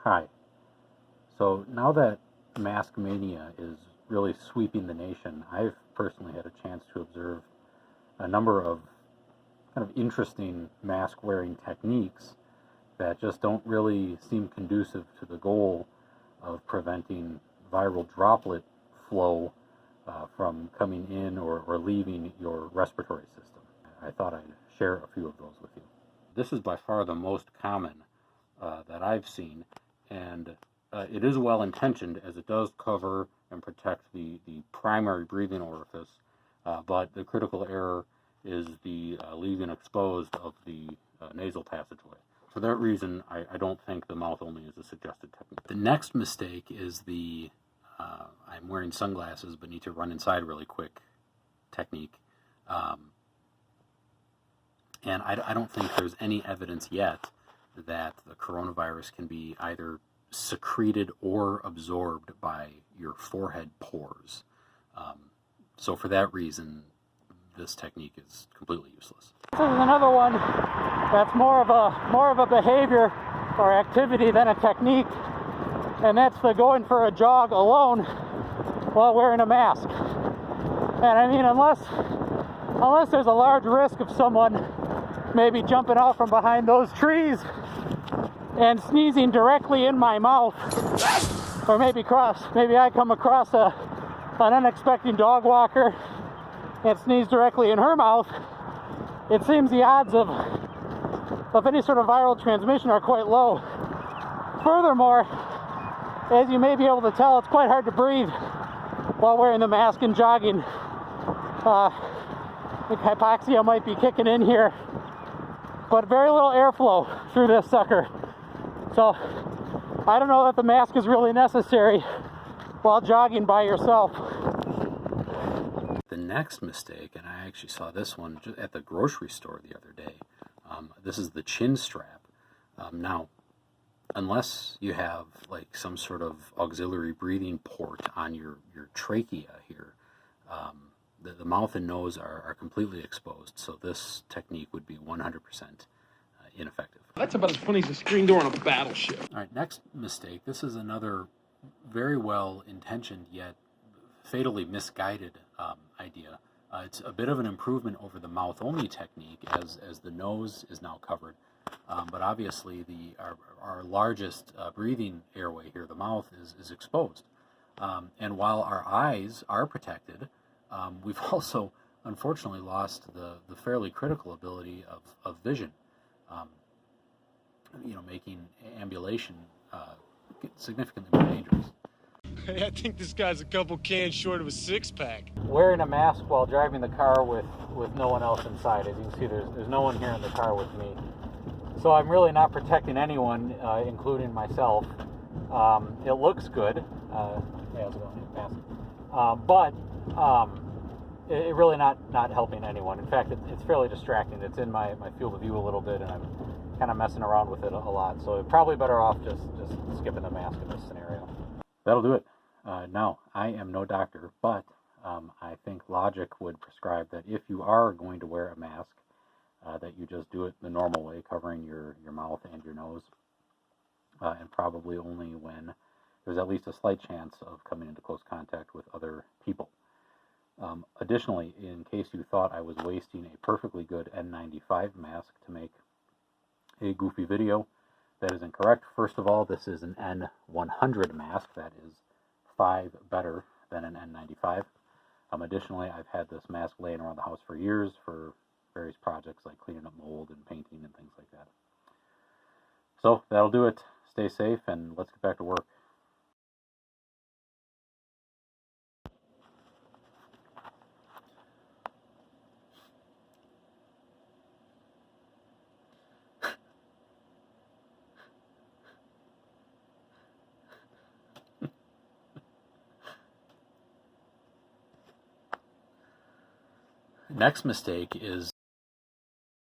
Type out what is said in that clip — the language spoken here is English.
Hi. So now that mask mania is really sweeping the nation, I've personally had a chance to observe a number of kind of interesting mask wearing techniques that just don't really seem conducive to the goal of preventing viral droplet flow from coming in or leaving your respiratory system. I thought I'd share a few of those with you. This is by far the most common that I've seen, and it is well intentioned as it does cover and protect the primary breathing orifice, but the critical error is the leaving exposed of the nasal passageway. For that reason, I don't think the mouth only is a suggested technique. The next mistake is the I'm wearing sunglasses but need to run inside really quick technique. And I don't think there's any evidence yet that the coronavirus can be either secreted or absorbed by your forehead pores. So for that reason, this technique is completely useless. This is another one that's more of a behavior or activity than a technique, and that's the going for a jog alone while wearing a mask. And I mean, unless there's a large risk of someone maybe jumping out from behind those trees and sneezing directly in my mouth, or maybe I come across an unexpected dog walker and sneeze directly in her mouth, it seems the odds of any sort of viral transmission are quite low. Furthermore, as you may be able to tell, it's quite hard to breathe while wearing the mask and jogging. I think hypoxia might be kicking in here, but very little airflow through this sucker. So I don't know that the mask is really necessary while jogging by yourself. The next mistake, and I actually saw this one just at the grocery store the other day, this is the chin strap. Now, unless you have like some sort of auxiliary breathing port on your trachea here, the mouth and nose are completely exposed, so this technique would be 100% ineffective. That's about as funny as a screen door on a battleship. All right, next mistake. This is another very well intentioned yet fatally misguided idea. It's a bit of an improvement over the mouth-only technique as the nose is now covered. But obviously our largest breathing airway here, the mouth, is exposed. And while our eyes are protected, we've also unfortunately lost the fairly critical ability of vision, making ambulation significantly more dangerous. Hey, I think this guy's a couple cans short of a six-pack. Wearing a mask while driving the car with no one else inside. As you can see, there's no one here in the car with me. So I'm really not protecting anyone, including myself. It looks good. Hey, how's it going? Mask. But it really not helping anyone. In fact, it's fairly distracting. It's in my field of view a little bit, and I'm kind of messing around with it a lot. So probably better off just skipping the mask in this scenario. That'll do it. Now, I am no doctor, but I think logic would prescribe that if you are going to wear a mask, that you just do it the normal way, covering your mouth and your nose, and probably only when there's at least a slight chance of coming into close contact with other people. Additionally, in case you thought I was wasting a perfectly good N95 mask to make a goofy video, that is incorrect. First of all, this is an N100 mask. That is 5 better than an N95. Additionally, I've had this mask laying around the house for years for various projects like cleaning up mold and painting and things like that. So that'll do it. Stay safe, and let's get back to work. Next mistake is